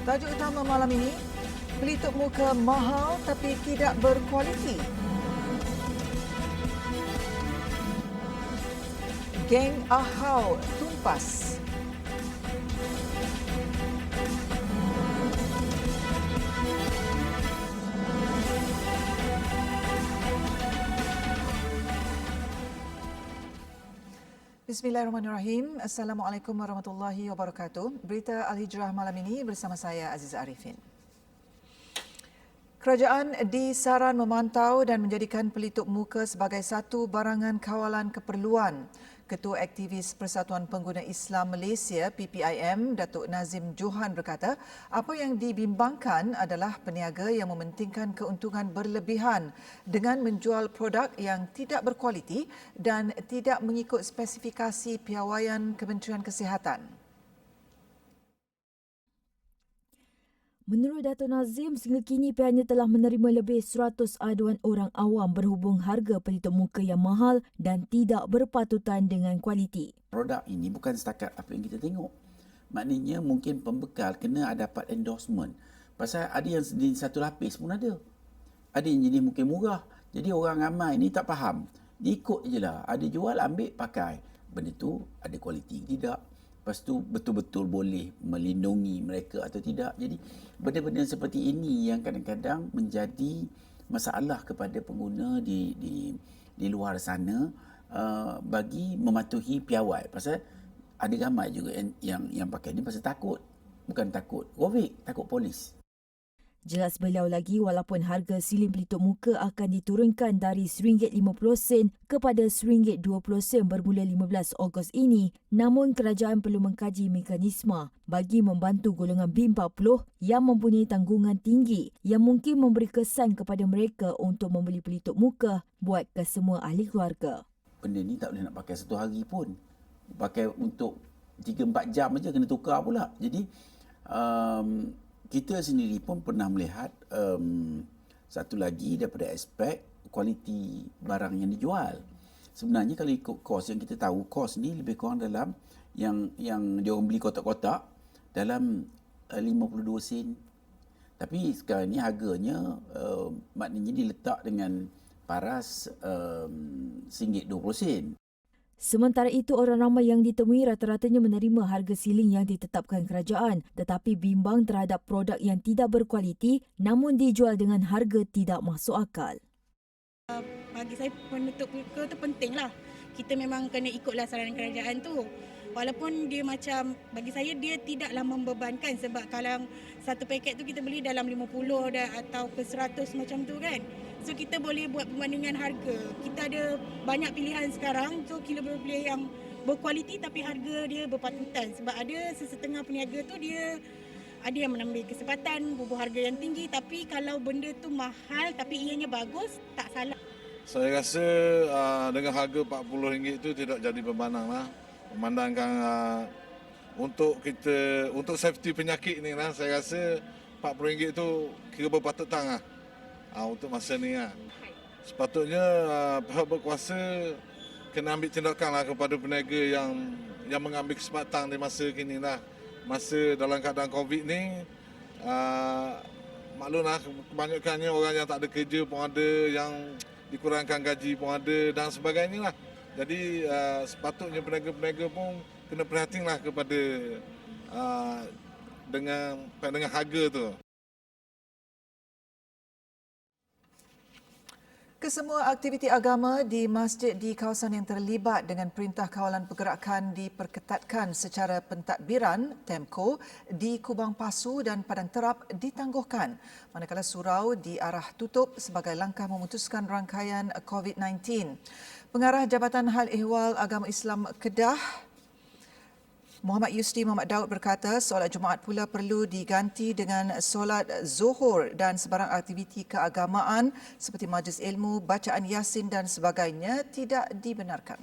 Tajuk utama malam ini, pelitup muka mahal tapi tidak berkualiti. Geng Ahau tumpas. Bismillahirrahmanirrahim. Assalamualaikum warahmatullahi wabarakatuh. Berita Al-Hijrah malam ini bersama saya Aziza Arifin. Kerajaan disaran memantau dan menjadikan pelitup muka sebagai satu barangan kawalan keperluan. Ketua Aktivis Persatuan Pengguna Islam Malaysia PPIM, Datuk Nazim Johan berkata, apa yang dibimbangkan adalah peniaga yang mementingkan keuntungan berlebihan dengan menjual produk yang tidak berkualiti dan tidak mengikut spesifikasi piawaian Kementerian Kesihatan. Menurut Datuk Nazim, sehingga kini pihaknya telah menerima lebih 100 aduan orang awam berhubung harga pelitup muka yang mahal dan tidak berpatutan dengan kualiti. Produk ini bukan setakat apa yang kita tengok. Maknanya mungkin pembekal kena dapat endorsement. Pasal ada yang jenis satu lapis pun ada. Ada yang jenis mungkin murah. Jadi orang ramai ni tak faham. Dia ikut je lah. Ada jual, ambil, pakai. Benda tu ada kualiti tidak. Lepas tu betul-betul boleh melindungi mereka atau tidak. Jadi benda-benda seperti ini yang kadang-kadang menjadi masalah kepada pengguna di luar sana bagi mematuhi piawai. Pasal ada ramai juga yang pakai ni pasal takut. Bukan takut COVID, takut polis. Jelas beliau lagi, walaupun harga silin pelitup muka akan diturunkan dari RM1.50 kepada RM1.20 bermula 15 Ogos ini, namun kerajaan perlu mengkaji mekanisme bagi membantu golongan B40 yang mempunyai tanggungan tinggi yang mungkin memberi kesan kepada mereka untuk membeli pelitup muka buat ke semua ahli keluarga. Benda ni tak boleh nak pakai satu hari pun. Pakai untuk 3-4 jam aja kena tukar pula. Jadi kita sendiri pun pernah melihat satu lagi daripada aspek kualiti barang yang dijual. Sebenarnya kalau ikut kos yang kita tahu, kos ni lebih kurang dalam yang dia orang beli kotak-kotak dalam 52 sen. Tapi sekarang ni harganya maknanya diletak dengan paras RM1.20. Sementara itu, orang ramai yang ditemui rata-ratanya menerima harga siling yang ditetapkan kerajaan tetapi bimbang terhadap produk yang tidak berkualiti namun dijual dengan harga tidak masuk akal. Bagi saya penutup muka tu penting lah. Kita memang kena ikutlah saranan kerajaan tu. Walaupun dia macam, bagi saya dia tidaklah membebankan sebab kalau satu paket tu kita beli dalam 50 atau ke 100 macam tu kan. So kita boleh buat perbandingan harga. Kita ada banyak pilihan sekarang. So kita boleh pilih yang berkualiti tapi harga dia berpatutan. Sebab ada sesetengah peniaga tu dia ada yang mengambil kesempatan bubuh harga yang tinggi. Tapi kalau benda tu mahal tapi ianya bagus, tak salah. Saya rasa dengan harga RM40 itu tidak jadi bebanang lah. Memandangkan untuk safety penyakit ni lah, saya rasa RM40 itu kira berpatutan lah. Untuk masa ni lah. Sepatutnya pihak berkuasa kena ambil tindakan lah kepada peniaga yang mengambil kesempatan di masa kini lah. Masa dalam keadaan COVID ni, maklumlah kebanyakannya orang yang tak ada kerja pun ada, yang dikurangkan gaji pun ada dan sebagainya lah. Jadi sepatutnya peniaga-peniaga pun kena prihatinlah kepada dengan harga tu. Kesemua aktiviti agama di masjid di kawasan yang terlibat dengan Perintah Kawalan Pergerakan diperketatkan secara pentadbiran TEMCO di Kubang Pasu dan Padang Terap ditangguhkan, manakala surau diarah tutup sebagai langkah memutuskan rangkaian COVID-19. Pengarah Jabatan Hal Ehwal Agama Islam Kedah, Muhammad Yusri Muhammad Daud berkata solat Jumaat pula perlu diganti dengan solat Zuhur dan sebarang aktiviti keagamaan seperti majlis ilmu, bacaan Yasin dan sebagainya tidak dibenarkan.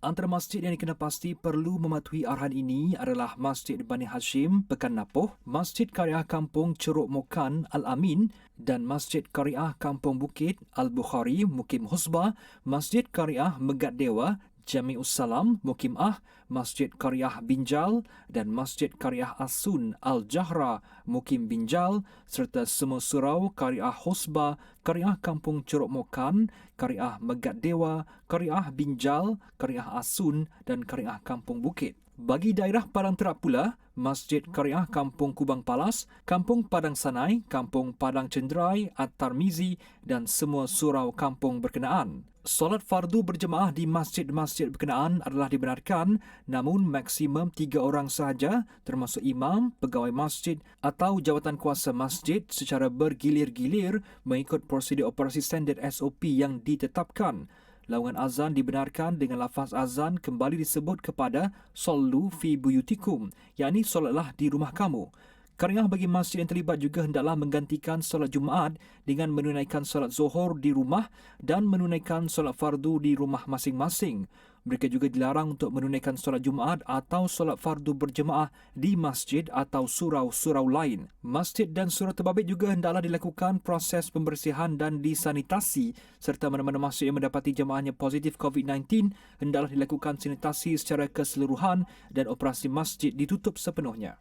Antara masjid yang dikena pasti perlu mematuhi arahan ini adalah Masjid Bani Hashim, Pekan Napoh, Masjid Kariah Kampung Ceruk Mokan Al-Amin dan Masjid Kariah Kampung Bukit Al-Bukhari Mukim Husbah, Masjid Kariah Megat Dewa Jami'us Salam, Mukimah, Masjid Qaryah Binjal dan Masjid Qaryah Asun Al-Jahra, Mukim Binjal serta semua surau Qaryah Husba, Qaryah Kampung Ceruk Mokan, Qaryah Megat Dewa, Qaryah Binjal, Qaryah Asun dan Qaryah Kampung Bukit. Bagi daerah Padang Terap pula, Masjid Qaryah Kampung Kubang Palas, Kampung Padang Sanai, Kampung Padang Cenderai, At-Tarmizi dan semua surau kampung berkenaan. Solat fardu berjemaah di masjid-masjid berkenaan adalah dibenarkan, namun maksimum 3 orang sahaja termasuk imam, pegawai masjid atau jawatan kuasa masjid secara bergilir-gilir mengikut prosedur operasi standard SOP yang ditetapkan. Laungan azan dibenarkan dengan lafaz azan kembali disebut kepada Sallu fi buyutikum, yakni solatlah di rumah kamu. Qaryah bagi masjid yang terlibat juga hendaklah menggantikan solat Jumaat dengan menunaikan solat Zuhur di rumah dan menunaikan solat fardu di rumah masing-masing. Mereka juga dilarang untuk menunaikan solat Jumaat atau solat fardu berjemaah di masjid atau surau-surau lain. Masjid dan surau terbabit juga hendaklah dilakukan proses pembersihan dan disanitasi serta mana-mana masjid yang mendapati jemaahnya positif COVID-19 hendaklah dilakukan sanitasi secara keseluruhan dan operasi masjid ditutup sepenuhnya.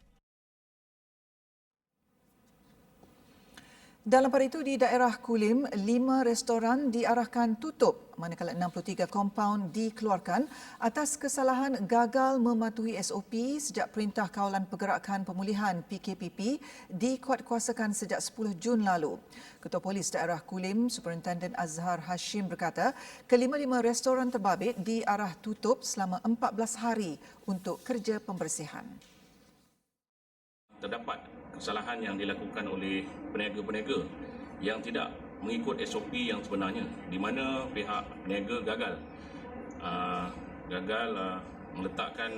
Dalam pada itu, di daerah Kulim, 5 restoran diarahkan tutup manakala 63 kompaun dikeluarkan atas kesalahan gagal mematuhi SOP sejak Perintah Kawalan Pergerakan Pemulihan PKPP dikuatkuasakan sejak 10 Jun lalu. Ketua Polis Daerah Kulim, Superintendent Azhar Hashim berkata, kelima-lima restoran terbabit diarah tutup selama 14 hari untuk kerja pembersihan. Terdapat kesalahan yang dilakukan oleh peniaga-peniaga yang tidak mengikut SOP yang sebenarnya, di mana pihak peniaga gagal meletakkan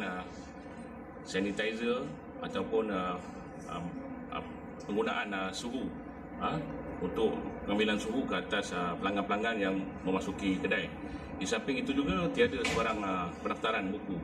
sanitizer ataupun penggunaan suhu untuk pengambilan suhu ke atas pelanggan-pelanggan yang memasuki kedai. Di samping itu juga tiada sebarang pendaftaran buku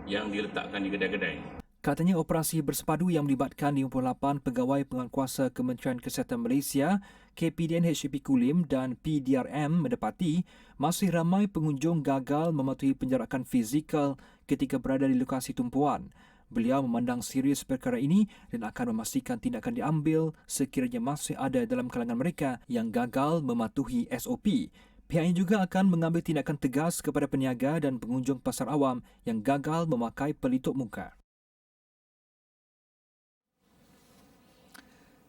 yang diletakkan di kedai-kedai. Katanya operasi bersepadu yang melibatkan 58 pegawai penguatkuasa Kementerian Kesihatan Malaysia, KPDN HCP Kulim dan PDRM mendapati masih ramai pengunjung gagal mematuhi penjarakan fizikal ketika berada di lokasi tumpuan. Beliau memandang serius perkara ini dan akan memastikan tindakan diambil sekiranya masih ada dalam kalangan mereka yang gagal mematuhi SOP. Pihaknya juga akan mengambil tindakan tegas kepada peniaga dan pengunjung pasar awam yang gagal memakai pelitup muka.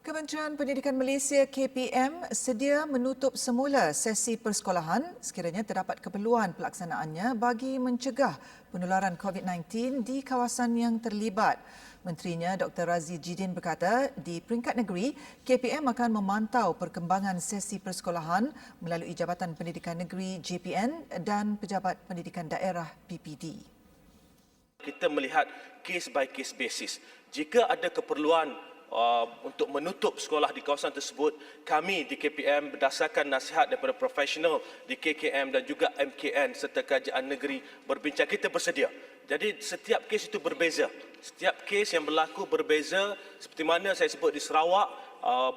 Kementerian Pendidikan Malaysia KPM sedia menutup semula sesi persekolahan sekiranya terdapat keperluan pelaksanaannya bagi mencegah penularan COVID-19 di kawasan yang terlibat. Menterinya Dr. Razi Jidin berkata, di peringkat negeri, KPM akan memantau perkembangan sesi persekolahan melalui Jabatan Pendidikan Negeri JPN dan Pejabat Pendidikan Daerah PPD. Kita melihat case by case basis. Jika ada keperluan untuk menutup sekolah di kawasan tersebut, kami di KPM berdasarkan nasihat daripada profesional di KKM dan juga MKN serta kerajaan negeri berbincang, kita bersedia. Jadi setiap kes itu berbeza. Setiap kes yang berlaku berbeza. Seperti mana saya sebut di Sarawak,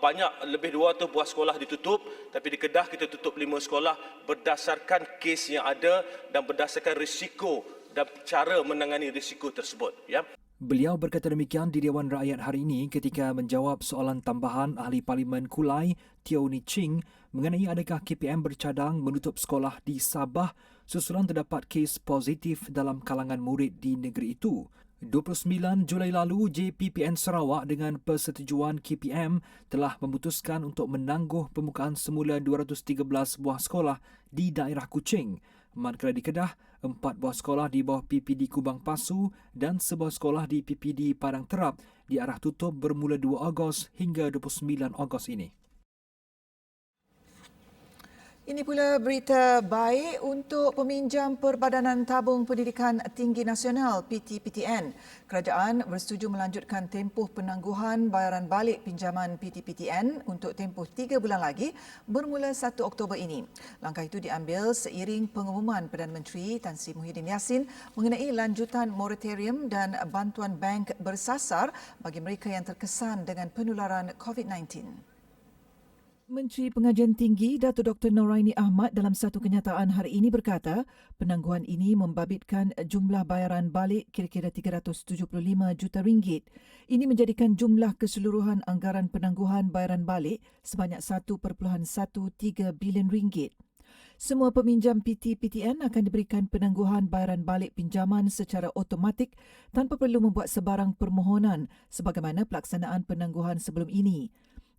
banyak lebih 200 buah sekolah ditutup, tapi di Kedah kita tutup 5 sekolah berdasarkan kes yang ada dan berdasarkan risiko dan cara menangani risiko tersebut. Ya. Beliau berkata demikian di Dewan Rakyat hari ini ketika menjawab soalan tambahan Ahli Parlimen Kulai, Teo Ni Ching, mengenai adakah KPM bercadang menutup sekolah di Sabah susulan terdapat kes positif dalam kalangan murid di negeri itu. 29 Julai lalu, JPPN Sarawak dengan persetujuan KPM telah memutuskan untuk menangguh pembukaan semula 213 buah sekolah di daerah Kuching. Manakala di Kedah, 4 buah sekolah di bawah PPD Kubang Pasu dan sebuah sekolah di PPD Padang Terap diarah tutup bermula 2 Ogos hingga 29 Ogos ini. Ini pula berita baik untuk peminjam Perbadanan Tabung Pendidikan Tinggi Nasional PTPTN. Kerajaan bersetuju melanjutkan tempoh penangguhan bayaran balik pinjaman PTPTN untuk tempoh 3 bulan lagi bermula 1 Oktober ini. Langkah itu diambil seiring pengumuman Perdana Menteri Tan Sri Muhyiddin Yassin mengenai lanjutan moratorium dan bantuan bank bersasar bagi mereka yang terkesan dengan penularan COVID-19. Menteri Pengajian Tinggi Datuk Dr. Noraini Ahmad dalam satu kenyataan hari ini berkata, penangguhan ini membabitkan jumlah bayaran balik kira-kira 375 juta ringgit. Ini menjadikan jumlah keseluruhan anggaran penangguhan bayaran balik sebanyak 1.13 bilion ringgit. Semua peminjam PT-PTN akan diberikan penangguhan bayaran balik pinjaman secara automatik tanpa perlu membuat sebarang permohonan sebagaimana pelaksanaan penangguhan sebelum ini.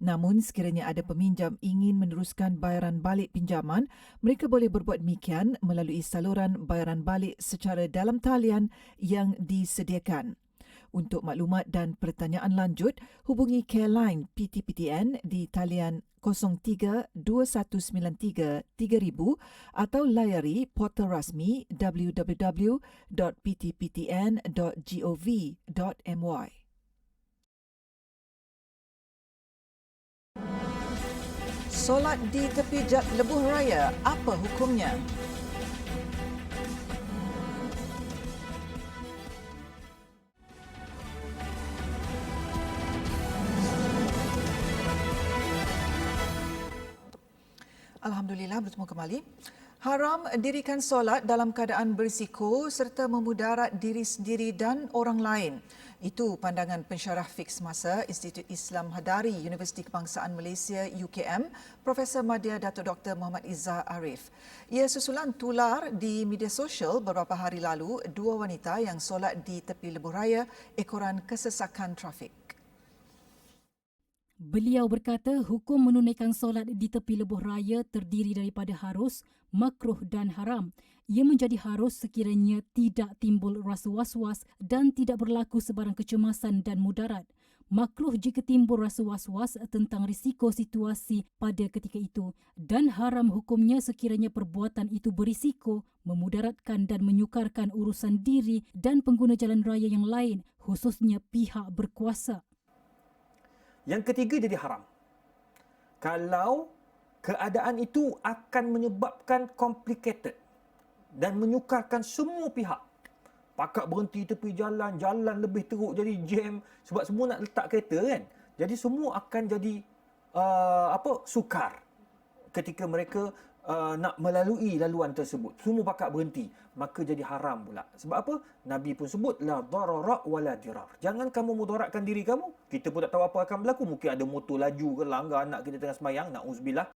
Namun, sekiranya ada peminjam ingin meneruskan bayaran balik pinjaman, mereka boleh berbuat demikian melalui saluran bayaran balik secara dalam talian yang disediakan. Untuk maklumat dan pertanyaan lanjut, hubungi Careline PT-PTN di talian 03-2193-3000 atau layari portal rasmi www.ptptn.gov.my. Solat di tepi lebuh raya, apa hukumnya? Alhamdulillah, bertemu kembali. Haram dirikan solat dalam keadaan berisiko serta memudarat diri sendiri dan orang lain. Itu pandangan pensyarah fiqh semasa Institut Islam Hadari Universiti Kebangsaan Malaysia UKM, Profesor Madya Datuk Dr. Muhammad Izzah Arif. Ia susulan tular di media sosial beberapa hari lalu dua wanita yang solat di tepi lebuh raya ekoran kesesakan trafik. Beliau berkata hukum menunaikan solat di tepi lebuh raya terdiri daripada harus, makruh dan haram. Ia menjadi harus sekiranya tidak timbul rasa was-was dan tidak berlaku sebarang kecemasan dan mudarat. Makruh jika timbul rasa was-was tentang risiko situasi pada ketika itu. Dan haram hukumnya sekiranya perbuatan itu berisiko, memudaratkan dan menyukarkan urusan diri dan pengguna jalan raya yang lain, khususnya pihak berkuasa. Yang ketiga jadi haram. Kalau keadaan itu akan menyebabkan complicated dan menyukarkan semua pihak. Pakat berhenti tepi jalan, jalan lebih teruk jadi jam sebab semua nak letak kereta kan. Jadi semua akan jadi sukar ketika mereka nak melalui laluan tersebut. Semua pakat berhenti, maka jadi haram pula. Sebab apa? Nabi pun sebut la darara wala dirar. Jangan kamu mudaratkan diri kamu. Kita pun tak tahu apa akan berlaku. Mungkin ada motor laju ke langgar anak kita tengah semayang, na'uzubillah.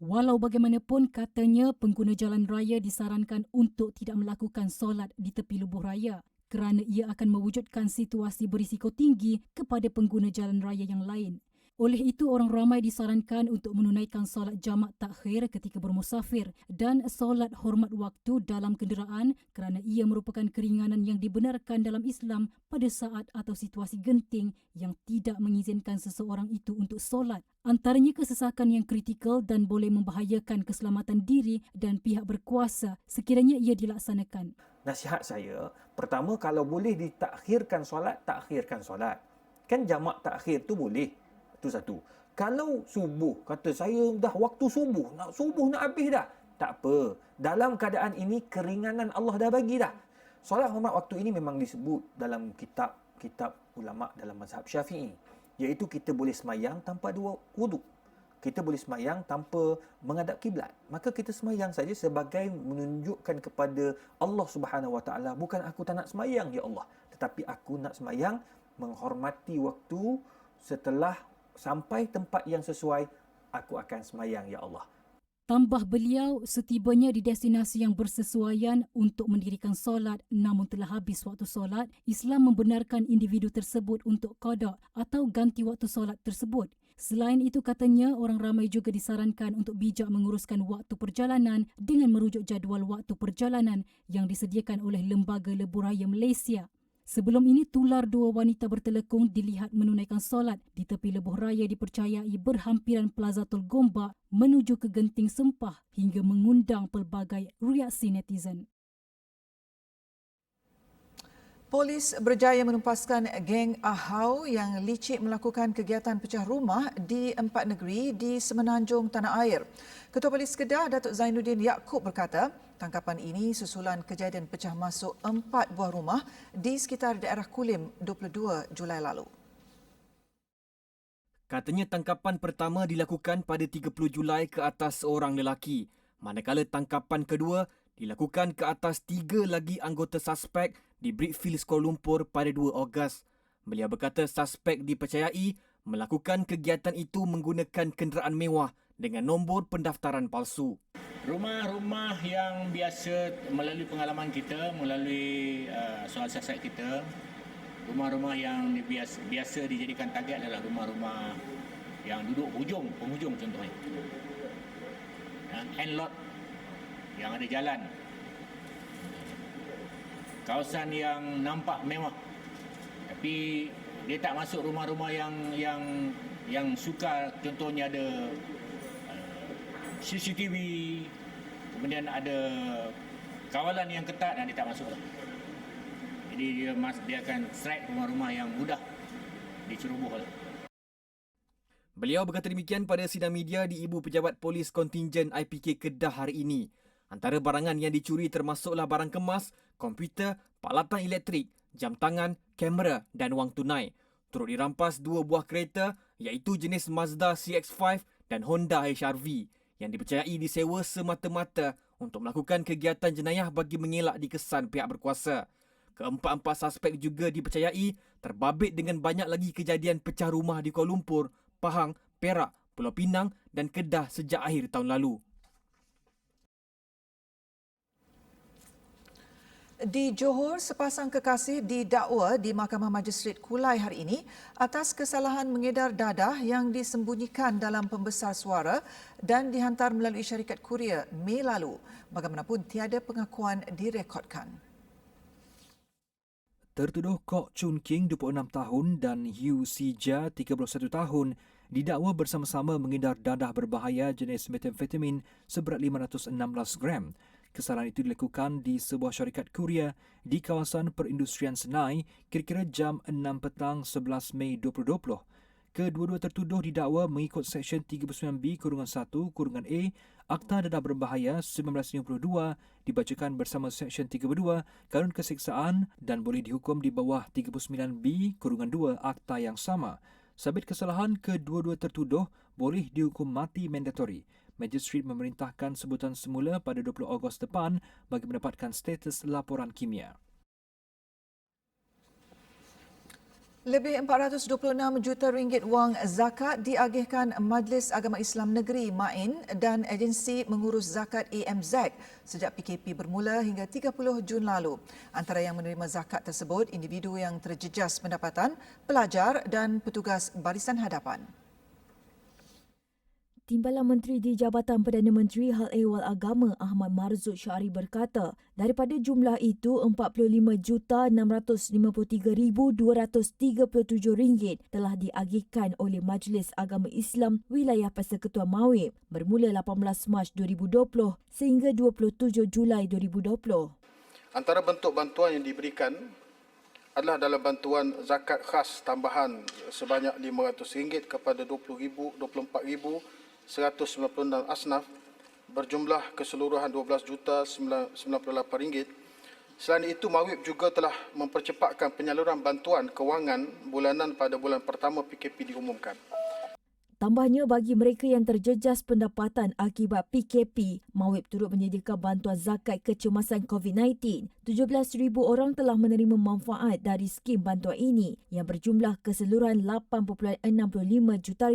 Walau bagaimanapun, katanya pengguna jalan raya disarankan untuk tidak melakukan solat di tepi lebuh raya kerana ia akan mewujudkan situasi berisiko tinggi kepada pengguna jalan raya yang lain. Oleh itu, orang ramai disarankan untuk menunaikan solat jamak takhir ketika bermusafir dan solat hormat waktu dalam kenderaan kerana ia merupakan keringanan yang dibenarkan dalam Islam pada saat atau situasi genting yang tidak mengizinkan seseorang itu untuk solat. Antaranya kesesakan yang kritikal dan boleh membahayakan keselamatan diri dan pihak berkuasa sekiranya ia dilaksanakan. Nasihat saya, pertama kalau boleh ditakhirkan solat, takhirkan solat. Kan jamak takhir tu boleh. Itu satu. Kalau subuh, kata saya dah waktu subuh nak habis dah. Tak apa. Dalam keadaan ini keringanan Allah dah bagi dah. Solat hormat waktu ini memang disebut dalam kitab ulama dalam mazhab Syafi'i, iaitu kita boleh semayang tanpa dua wuduk. Kita boleh semayang tanpa menghadap kiblat. Maka kita semayang saja sebagai menunjukkan kepada Allah Subhanahu Wa Taala, bukan aku tak nak semayang ya Allah, tetapi aku nak semayang menghormati waktu. Setelah sampai tempat yang sesuai, aku akan semayang ya Allah. Tambah beliau, setibanya di destinasi yang bersesuaian untuk mendirikan solat namun telah habis waktu solat, Islam membenarkan individu tersebut untuk qada atau ganti waktu solat tersebut. Selain itu, katanya orang ramai juga disarankan untuk bijak menguruskan waktu perjalanan dengan merujuk jadual waktu perjalanan yang disediakan oleh Lembaga Lebuh Raya Malaysia. Sebelum ini, tular dua wanita bertelekung dilihat menunaikan solat di tepi lebuh raya dipercayai berhampiran Plazatul Gombak menuju ke Genting Sempah hingga mengundang pelbagai reaksi netizen. Polis berjaya menumpaskan geng Ahau yang licik melakukan kegiatan pecah rumah di 4 negeri di Semenanjung Tanah Air. Ketua Polis Kedah, Datuk Zainuddin Yaakob berkata, tangkapan ini susulan kejadian pecah masuk 4 buah rumah di sekitar daerah Kulim 22 Julai lalu. Katanya tangkapan pertama dilakukan pada 30 Julai ke atas seorang lelaki, manakala tangkapan kedua dilakukan ke atas 3 lagi anggota suspek di Brickfields Kuala Lumpur pada 2 Ogos. Beliau berkata suspek dipercayai melakukan kegiatan itu menggunakan kenderaan mewah dengan nombor pendaftaran palsu. Rumah-rumah yang biasa melalui pengalaman kita, melalui soal siasat kita, rumah-rumah yang biasa dijadikan target adalah rumah-rumah yang duduk penghujung contohnya. End lot yang ada jalan. Kawasan yang nampak mewah. Tapi dia tak masuk rumah-rumah yang sukar, contohnya ada CCTV, kemudian ada kawalan yang ketat dan dia tak masuk. Jadi dia akan strike rumah-rumah yang mudah diceroboh. Beliau berkata demikian pada sidang media di Ibu Pejabat Polis Kontingen IPK Kedah hari ini. Antara barangan yang dicuri termasuklah barang kemas, komputer, peralatan elektrik, jam tangan, kamera dan wang tunai. Turut dirampas 2 buah kereta iaitu jenis Mazda CX-5 dan Honda HR-V yang dipercayai disewa semata-mata untuk melakukan kegiatan jenayah bagi mengelak dikesan pihak berkuasa. Keempat-empat suspek juga dipercayai terbabit dengan banyak lagi kejadian pecah rumah di Kuala Lumpur, Pahang, Perak, Pulau Pinang dan Kedah sejak akhir tahun lalu. Di Johor, sepasang kekasih didakwa di Mahkamah Majistret Kulai hari ini atas kesalahan mengedar dadah yang disembunyikan dalam pembesar suara dan dihantar melalui syarikat kurier Mei lalu. Bagaimanapun, tiada pengakuan direkodkan. Tertuduh Kok Chun King 26 tahun dan Hugh Sija 31 tahun didakwa bersama-sama mengedar dadah berbahaya jenis metamfetamin seberat 516 gram. Kesalahan itu dilakukan di sebuah syarikat kurier di kawasan perindustrian Senai kira-kira jam 6 petang 11 Mei 2020. Kedua-dua tertuduh didakwa mengikut Seksyen 39B-1-A Akta Dadah Berbahaya 1952 dibacakan bersama Seksyen 32 Kanun Keseksaan dan boleh dihukum di bawah 39B-2 Akta yang sama. Sabit kesalahan, kedua-dua tertuduh boleh dihukum mati mandatori. Magistrate memerintahkan sebutan semula pada 20 Ogos depan bagi mendapatkan status laporan kimia. Lebih 426 juta ringgit wang zakat diagihkan Majlis Agama Islam Negeri MAIN dan agensi mengurus zakat AMZ sejak PKP bermula hingga 30 Jun lalu. Antara yang menerima zakat tersebut individu yang terjejas pendapatan, pelajar dan petugas barisan hadapan. Timbalan Menteri di Jabatan Perdana Menteri Hal Ehwal Agama Ahmad Marzuq Syari berkata, daripada jumlah itu RM45,653,237 telah diagihkan oleh Majlis Agama Islam Wilayah Persekutuan Mawib bermula 18 Mac 2020 sehingga 27 Julai 2020. Antara bentuk bantuan yang diberikan adalah dalam bantuan zakat khas tambahan sebanyak RM500 kepada 24,196 asnaf berjumlah keseluruhan RM12,098. Selain itu, Mawib juga telah mempercepatkan penyaluran bantuan kewangan bulanan pada bulan pertama PKP diumumkan. Tambahnya, bagi mereka yang terjejas pendapatan akibat PKP, Mawib turut menyediakan bantuan zakat kecemasan COVID-19. 17,000 orang telah menerima manfaat dari skim bantuan ini yang berjumlah keseluruhan RM8.65 juta.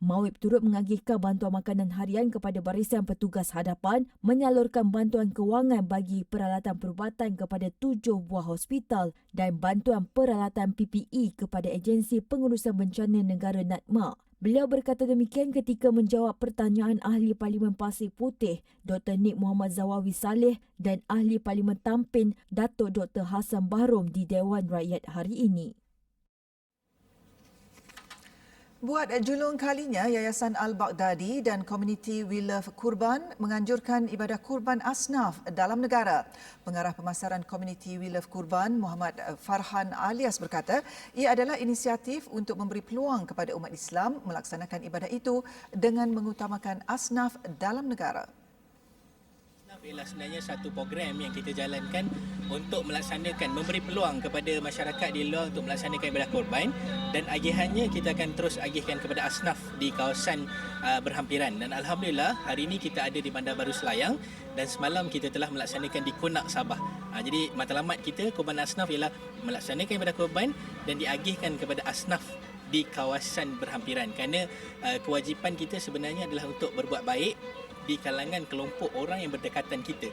Mawib turut mengagihkan bantuan makanan harian kepada barisan petugas hadapan, menyalurkan bantuan kewangan bagi peralatan perubatan kepada 7 buah hospital dan bantuan peralatan PPE kepada agensi pengurusan bencana negara NADMA. Beliau berkata demikian ketika menjawab pertanyaan Ahli Parlimen Pasir Putih Dr. Nik Muhammad Zawawi Saleh dan Ahli Parlimen Tampin Datuk Dr. Hassan Bahrom di Dewan Rakyat hari ini. Buat julung kalinya, Yayasan Al-Baghdadi dan komuniti We Love Kurban menganjurkan ibadah kurban asnaf dalam negara. Pengarah pemasaran komuniti We Love Kurban, Muhammad Farhan Alias berkata, ia adalah inisiatif untuk memberi peluang kepada umat Islam melaksanakan ibadah itu dengan mengutamakan asnaf dalam negara. Ialah sebenarnya satu program yang kita jalankan untuk melaksanakan, memberi peluang kepada masyarakat di luar untuk melaksanakan ibadah korban, dan agihannya kita akan terus agihkan kepada asnaf di kawasan berhampiran. Dan alhamdulillah hari ini kita ada di Bandar Baru Selayang dan semalam kita telah melaksanakan di Konak, Sabah. Jadi matlamat kita korban asnaf ialah melaksanakan ibadah korban dan diagihkan kepada asnaf di kawasan berhampiran, kerana kewajipan kita sebenarnya adalah untuk berbuat baik di kalangan kelompok orang yang berdekatan kita.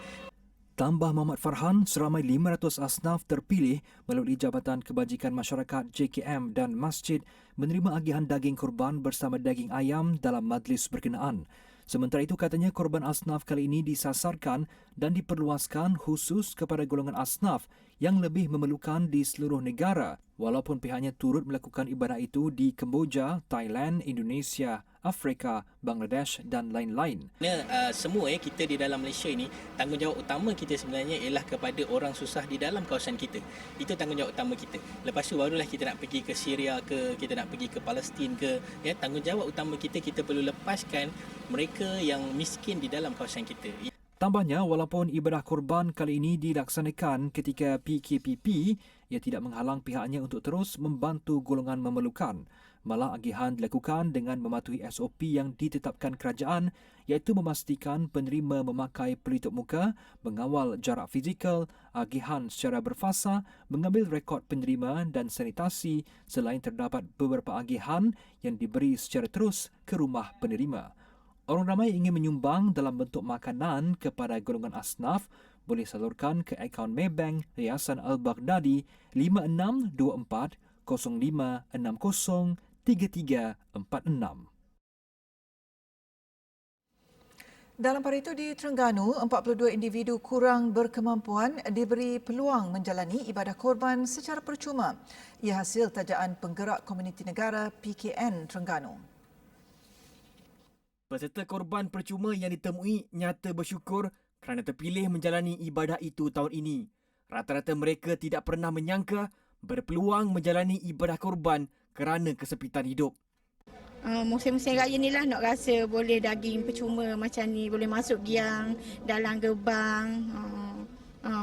Tambah Muhammad Farhan, seramai 500 asnaf terpilih melalui Jabatan Kebajikan Masyarakat JKM dan masjid menerima agihan daging korban bersama daging ayam dalam majlis berkenaan. Sementara itu katanya korban asnaf kali ini disasarkan dan diperluaskan khusus kepada golongan asnaf yang lebih memerlukan di seluruh negara, walaupun pihaknya turut melakukan ibadah itu di Kemboja, Thailand, Indonesia, Afrika, Bangladesh dan lain-lain. Semua kita di dalam Malaysia ini, tanggungjawab utama kita sebenarnya ialah kepada orang susah di dalam kawasan kita. Itu tanggungjawab utama kita. Lepas tu barulah kita nak pergi ke Syria ke, kita nak pergi ke Palestin ke. Ya, tanggungjawab utama kita perlu lepaskan mereka yang miskin di dalam kawasan kita. Tambahnya, walaupun ibadah korban kali ini dilaksanakan ketika PKPP, ia tidak menghalang pihaknya untuk terus membantu golongan memerlukan. Malah agihan dilakukan dengan mematuhi SOP yang ditetapkan kerajaan, iaitu memastikan penerima memakai pelitup muka, mengawal jarak fizikal, agihan secara berfasa, mengambil rekod penerima dan sanitasi selain terdapat beberapa agihan yang diberi secara terus ke rumah penerima. Orang ramai ingin menyumbang dalam bentuk makanan kepada golongan asnaf boleh salurkan ke akaun Maybank Yayasan Al-Baghdadi 5624 0560 3346. Dalam pada itu di Terengganu, 42 individu kurang berkemampuan diberi peluang menjalani ibadah korban secara percuma. Ia hasil tajaan Penggerak Komuniti Negara PKN Terengganu. Peserta korban percuma yang ditemui nyata bersyukur kerana terpilih menjalani ibadah itu tahun ini. Rata-rata mereka tidak pernah menyangka berpeluang menjalani ibadah korban kerana kesepitan hidup. Musim-musim raya ni lah nak rasa boleh daging percuma macam ni, boleh masuk giang dalam gerbang.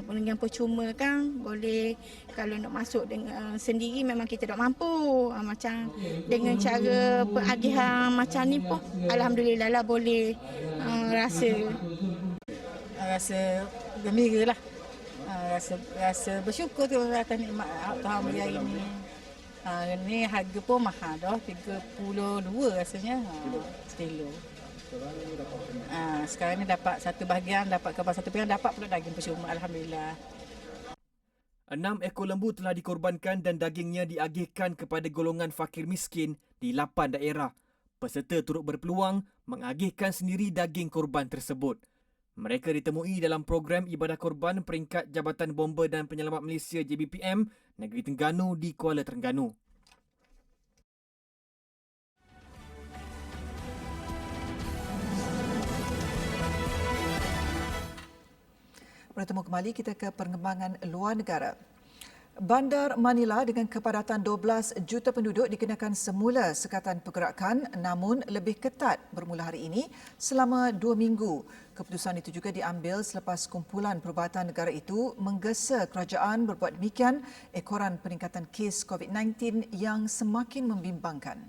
Dengan percuma kan boleh, kalau nak masuk dengan sendiri memang kita tak mampu. Macam dengan cara peragihan macam ni pun alhamdulillah lah boleh rasa gembira lah. Rasa bersyukur tu atas nikmat Tuhan beri hari ni. Ni harga pun mahal dah, 32 rasanya sekilo. Sekarang ni dapat satu bahagian, dapat kebab satu pilihan, dapat pula daging percuma, alhamdulillah. 6 ekor lembu telah dikorbankan dan dagingnya diagihkan kepada golongan fakir miskin di 8 daerah. Peserta turut berpeluang mengagihkan sendiri daging korban tersebut. Mereka ditemui dalam program ibadah korban peringkat Jabatan Bomba dan Penyelamat Malaysia JBPM Negeri Terengganu di Kuala Terengganu. Bertemu kembali kita ke perkembangan luar negara. Bandar Manila dengan kepadatan 12 juta penduduk dikenakan semula sekatan pergerakan namun lebih ketat bermula hari ini selama 2 minggu. Keputusan itu juga diambil selepas kumpulan perubatan negara itu menggesa kerajaan berbuat demikian ekoran peningkatan kes COVID-19 yang semakin membimbangkan.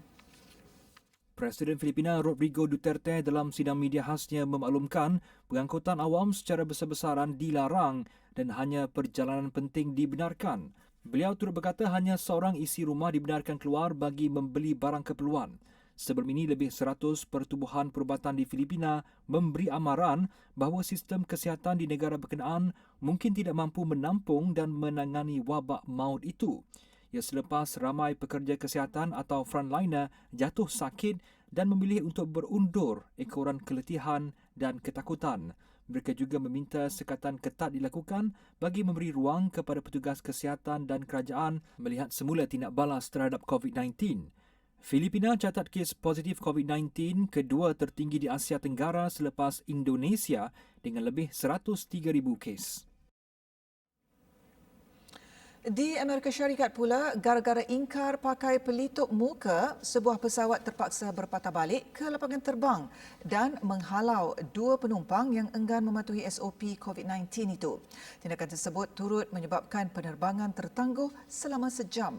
Presiden Filipina Rodrigo Duterte dalam sidang media khasnya memaklumkan pengangkutan awam secara besar-besaran dilarang dan hanya perjalanan penting dibenarkan. Beliau turut berkata hanya seorang isi rumah dibenarkan keluar bagi membeli barang keperluan. Sebelum ini, lebih 100 pertubuhan perubatan di Filipina memberi amaran bahawa sistem kesihatan di negara berkenaan mungkin tidak mampu menampung dan menangani wabak maut itu. Ia selepas ramai pekerja kesihatan atau frontliner jatuh sakit dan memilih untuk berundur ekoran keletihan dan ketakutan. Mereka juga meminta sekatan ketat dilakukan bagi memberi ruang kepada petugas kesihatan dan kerajaan melihat semula tindak balas terhadap COVID-19. Filipina catat kes positif COVID-19 kedua tertinggi di Asia Tenggara selepas Indonesia dengan lebih 103,000 kes. Di Amerika Syarikat pula, gara-gara ingkar pakai pelitup muka, sebuah pesawat terpaksa berpatah balik ke lapangan terbang dan menghalau 2 penumpang yang enggan mematuhi SOP COVID-19 itu. Tindakan tersebut turut menyebabkan penerbangan tertangguh selama sejam.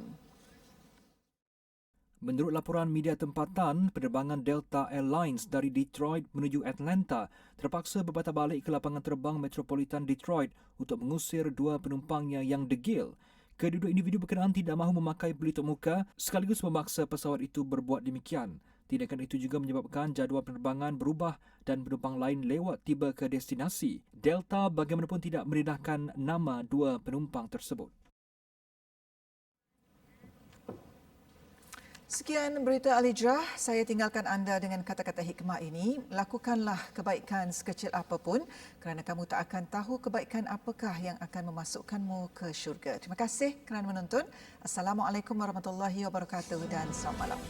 Menurut laporan media tempatan, penerbangan Delta Airlines dari Detroit menuju Atlanta terpaksa berpatah balik ke lapangan terbang Metropolitan Detroit untuk mengusir 2 penumpangnya yang degil. Kedua-dua individu berkenaan tidak mahu memakai pelitup muka sekaligus memaksa pesawat itu berbuat demikian. Tindakan itu juga menyebabkan jadual penerbangan berubah dan penumpang lain lewat tiba ke destinasi. Delta bagaimanapun tidak merendahkan nama 2 penumpang tersebut. Sekian berita Al-Hijrah. Saya tinggalkan anda dengan kata-kata hikmah ini. Lakukanlah kebaikan sekecil apapun kerana kamu tak akan tahu kebaikan apakah yang akan memasukkanmu ke syurga. Terima kasih kerana menonton. Assalamualaikum warahmatullahi wabarakatuh dan selamat malam.